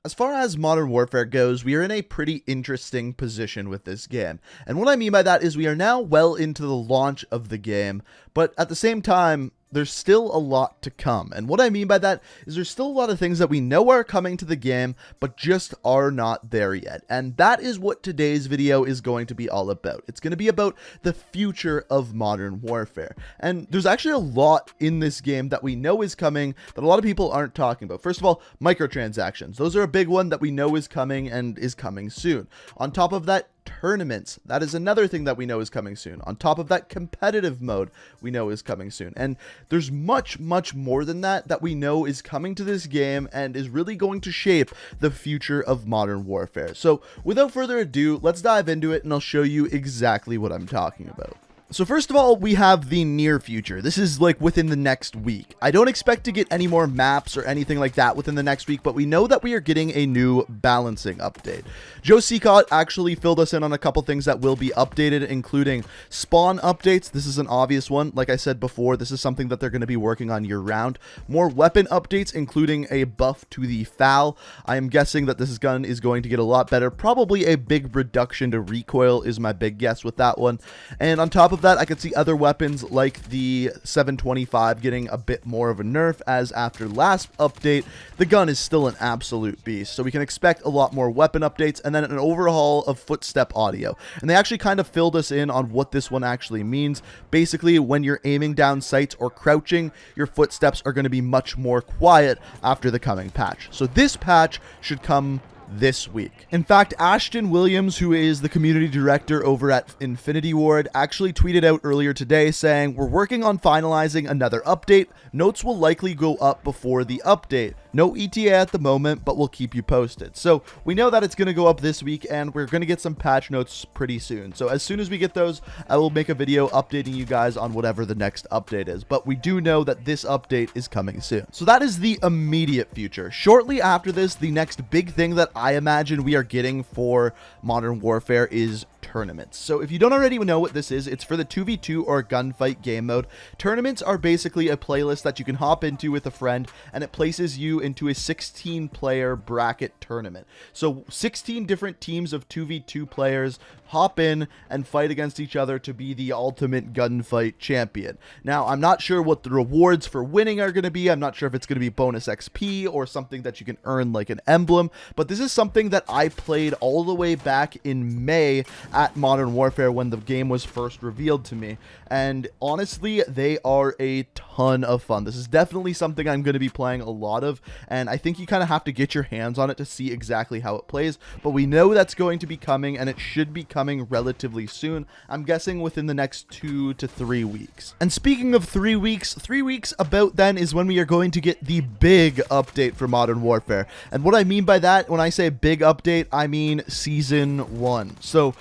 As far as Modern Warfare goes, we are in a pretty interesting position with this game. And what I mean by that is we are now well into the launch of the game, but at the same time, there's still a lot to come. And what I mean by that is there's still a lot of things that we know are coming to the game, but just are not there yet. And that is what today's video is going to be all about. It's going to be about the future of Modern Warfare. And there's actually a lot in this game that we know is coming that a lot of people aren't talking about. First of all, microtransactions. Those are a big one that we know is coming and is coming soon. On top of that, tournaments. That is another thing that we know is coming soon. On top of that, competitive mode we know is coming soon. And there's much more than that we know is coming to this game and is really going to shape the future of Modern Warfare. So without further ado, let's dive into it and I'll show you exactly what I'm talking about. So first of all, we have the near future. This is like within the next week. I don't expect to get any more maps or anything like that within the next week, but we know that we are getting a new balancing update. Joe Seacott actually filled us in on a couple things that will be updated, including spawn updates. This is an obvious one. Like I said before, this is something that they're going to be working on year round. More weapon updates, including a buff to the FAL. I am guessing that this gun is going to get a lot better. Probably a big reduction to recoil is my big guess with that one. And on top of that, I could see other weapons like the 725 getting a bit more of a nerf, as after last update, the gun is still an absolute beast. So we can expect a lot more weapon updates and then an overhaul of footstep audio. And they actually kind of filled us in on what this one actually means. Basically, when you're aiming down sights or crouching, your footsteps are going to be much more quiet after the coming patch. So this patch should come this week. In fact, Ashton Williams, who is the community director over at Infinity Ward, actually tweeted out earlier today saying, "We're working on finalizing another update. Notes will likely go up before the update. No ETA at the moment, but we'll keep you posted." So we know that it's going to go up this week and we're going to get some patch notes pretty soon. So as soon as we get those, I will make a video updating you guys on whatever the next update is. But we do know that this update is coming soon. So that is the immediate future. Shortly after this, the next big thing that I imagine we are getting for Modern Warfare is tournaments. So if you don't already know what this is, it's for the 2v2 or gunfight game mode. Tournaments are basically a playlist that you can hop into with a friend, and it places you into a 16-player bracket tournament. So 16 different teams of 2v2 players hop in and fight against each other to be the ultimate gunfight champion. Now, I'm not sure what the rewards for winning are going to be. I'm not sure if it's going to be bonus XP or something that you can earn like an emblem, but this is something that I played all the way back in May at Modern Warfare when the game was first revealed to me, and honestly, they are a ton of fun. This is definitely something I'm going to be playing a lot of, and I think you kind of have to get your hands on it to see exactly how it plays, but we know that's going to be coming, and it should be coming relatively soon. I'm guessing within the next 2 to 3 weeks. And speaking of 3 weeks, 3 weeks about then is when we are going to get the big update for Modern Warfare. And what I mean by that, when I say big update, I mean Season 1. So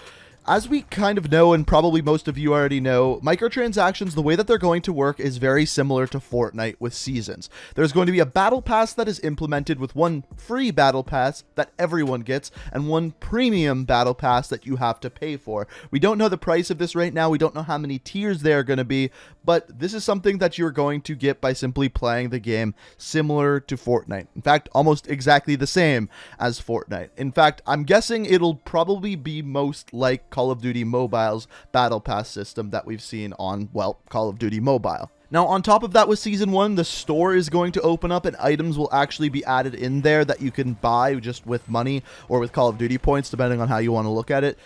as we kind of know, and probably most of you already know, microtransactions, the way that they're going to work is very similar to Fortnite with seasons. There's going to be a battle pass that is implemented with one free battle pass that everyone gets and one premium battle pass that you have to pay for. We don't know the price of this right now. We don't know how many tiers there are going to be, but this is something that you're going to get by simply playing the game similar to Fortnite. In fact, almost exactly the same as Fortnite. In fact, I'm guessing it'll probably be most like Call of Duty Mobile's Battle Pass system that we've seen on, well, Call of Duty Mobile. Now, on top of that with Season 1, the store is going to open up and items will actually be added in there that you can buy just with money or with Call of Duty points, depending on how you want to look at it.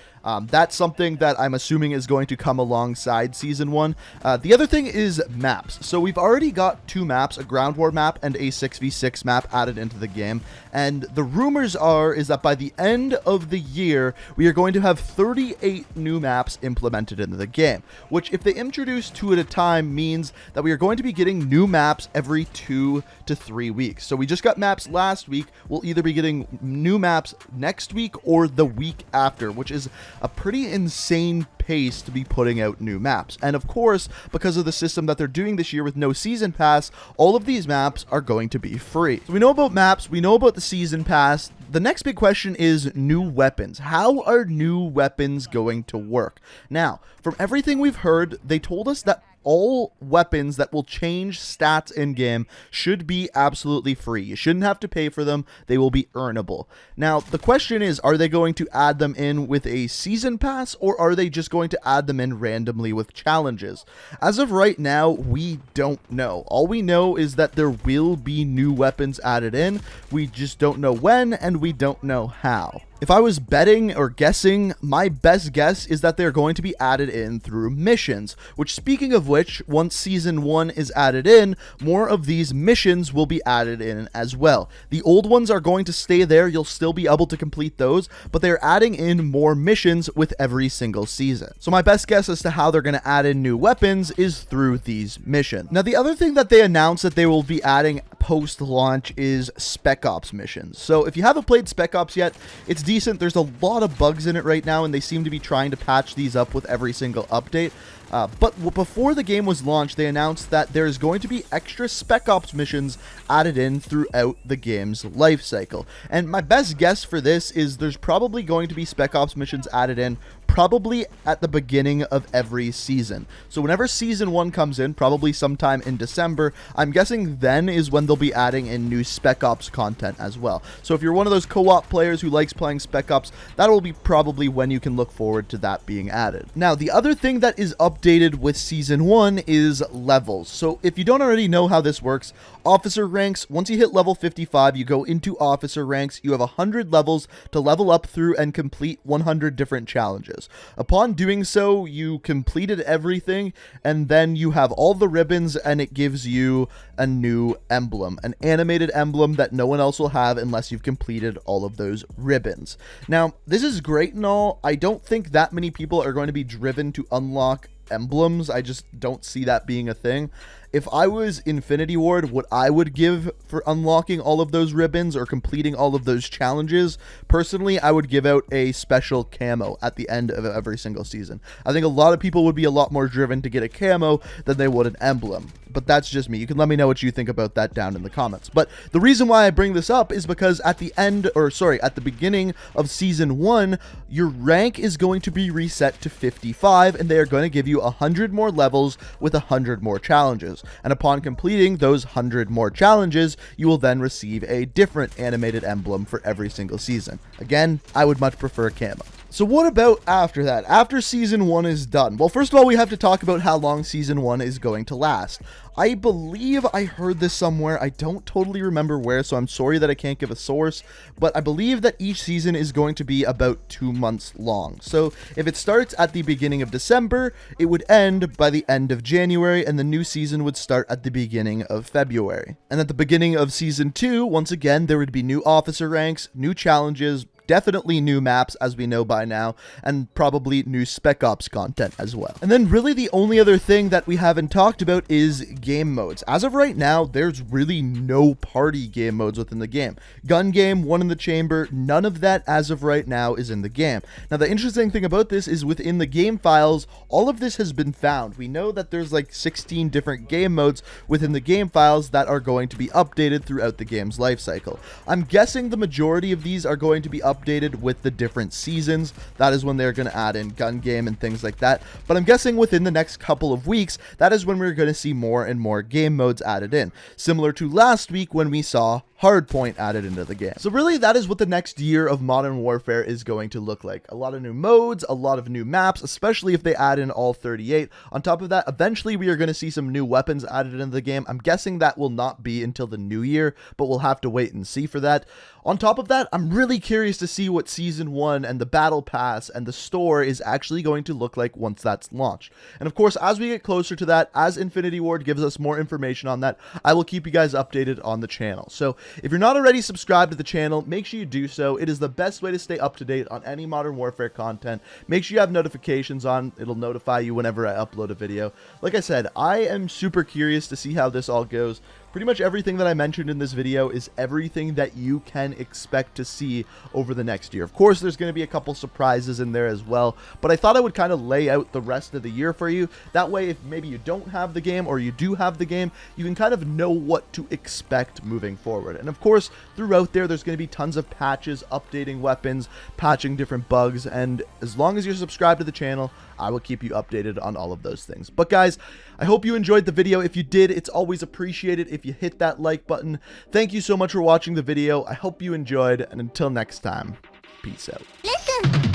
That's something that I'm assuming is going to come alongside Season 1. The other thing is maps. So we've already got 2 maps, a ground war map and a 6v6 map added into the game. And the rumors is that by the end of the year, we are going to have 38 new maps implemented into the game, which if they introduce 2 at a time means that we are going to be getting new maps every 2 to 3 weeks. So we just got maps last week. We'll either be getting new maps next week or the week after, which is a pretty insane pace to be putting out new maps. And of course, because of the system that they're doing this year with no season pass, all of these maps are going to be free. So we know about maps, we know about the season pass. The next big question is new weapons. How are new weapons going to work? Now, from everything we've heard, they told us that all weapons that will change stats in-game should be absolutely free. You shouldn't have to pay for them. They will be earnable. Now, the question is, are they going to add them in with a season pass, or are they just going to add them in randomly with challenges? As of right now, we don't know. All we know is that there will be new weapons added in. We just don't know when, and we don't know how. If I was betting or guessing, my best guess is that they're going to be added in through missions, which, speaking of which, once Season 1 is added in, more of these missions will be added in as well. The old ones are going to stay there, you'll still be able to complete those, but they're adding in more missions with every single season. So my best guess as to how they're going to add in new weapons is through these missions. Now, the other thing that they announced that they will be adding post-launch is Spec Ops missions. So if you haven't played Spec Ops yet, it's decent. There's a lot of bugs in it right now, and they seem to be trying to patch these up with every single update. But before the game was launched, they announced that there's going to be extra Spec Ops missions added in throughout the game's life cycle. And my best guess for this is there's probably going to be Spec Ops missions added in probably at the beginning of every season. So whenever Season 1 comes in, probably sometime in December, I'm guessing then is when they'll be adding in new Spec Ops content as well. So if you're one of those co-op players who likes playing Spec Ops, that will be probably when you can look forward to that being added. Now, the other thing that is updated with Season 1 is levels. So if you don't already know how this works, officer ranks, once you hit level 55, you go into officer ranks. You have 100 levels to level up through and complete 100 different challenges. Upon doing so, you completed everything, and then you have all the ribbons, and it gives you a new emblem, an animated emblem that no one else will have unless you've completed all of those ribbons. Now, this is great and all. I don't think that many people are going to be driven to unlock emblems. I just don't see that being a thing. If I was Infinity Ward, what I would give for unlocking all of those ribbons or completing all of those challenges, personally, I would give out a special camo at the end of every single season. I think a lot of people would be a lot more driven to get a camo than they would an emblem. But that's just me. You can let me know what you think about that down in the comments. But the reason why I bring this up is because at the beginning of Season 1, your rank is going to be reset to 55, and they are going to give you 100 more levels with 100 more challenges. And upon completing those 100 more challenges, you will then receive a different animated emblem for every single season. Again, I would much prefer camo. So what about after that? After Season 1 is done? Well, first of all, we have to talk about how long Season 1 is going to last. I believe I heard this somewhere. I don't totally remember where, so I'm sorry that I can't give a source, but I believe that each season is going to be about 2 months long. So if it starts at the beginning of December, it would end by the end of January, and the new season would start at the beginning of February. And at the beginning of Season 2, once again, there would be new officer ranks, new challenges, definitely new maps, as we know by now, and probably new Spec Ops content as well. And then really the only other thing that we haven't talked about is game modes. As of right now, there's really no party game modes within the game. Gun game, one in the chamber, none of that as of right now is in the game. Now, the interesting thing about this is within the game files, all of this has been found. We know that there's like 16 different game modes within the game files that are going to be updated throughout the game's life cycle. I'm guessing the majority of these are going to be updated with the different seasons. That is when they're going to add in gun game and things like that. But I'm guessing within the next couple of weeks, that is when we're going to see more and more game modes added in. Similar to last week when we saw Hardpoint added into the game. So really, that is what the next year of Modern Warfare is going to look like. A lot of new modes, a lot of new maps, especially if they add in all 38. On top of that, eventually we are going to see some new weapons added into the game. I'm guessing that will not be until the new year, but we'll have to wait and see for that. On top of that, I'm really curious to see what Season 1 and the Battle Pass and the store is actually going to look like once that's launched. And of course, as we get closer to that, as Infinity Ward gives us more information on that, I will keep you guys updated on the channel. So if you're not already subscribed to the channel, make sure you do so. It is the best way to stay up to date on any Modern Warfare content. Make sure you have notifications on. It'll notify you whenever I upload a video. Like I said, I am super curious to see how this all goes. Pretty much everything that I mentioned in this video is everything that you can expect to see over the next year. Of course, there's going to be a couple surprises in there as well, but I thought I would kind of lay out the rest of the year for you. That way, if maybe you don't have the game or you do have the game, you can kind of know what to expect moving forward. And of course, throughout there's going to be tons of patches, updating weapons, patching different bugs, and as long as you're subscribed to the channel, I will keep you updated on all of those things. But guys, I hope you enjoyed the video. If you did, it's always appreciated if you hit that like button. Thank you so much for watching the video. I hope you enjoyed, and until next time, peace out. Listen.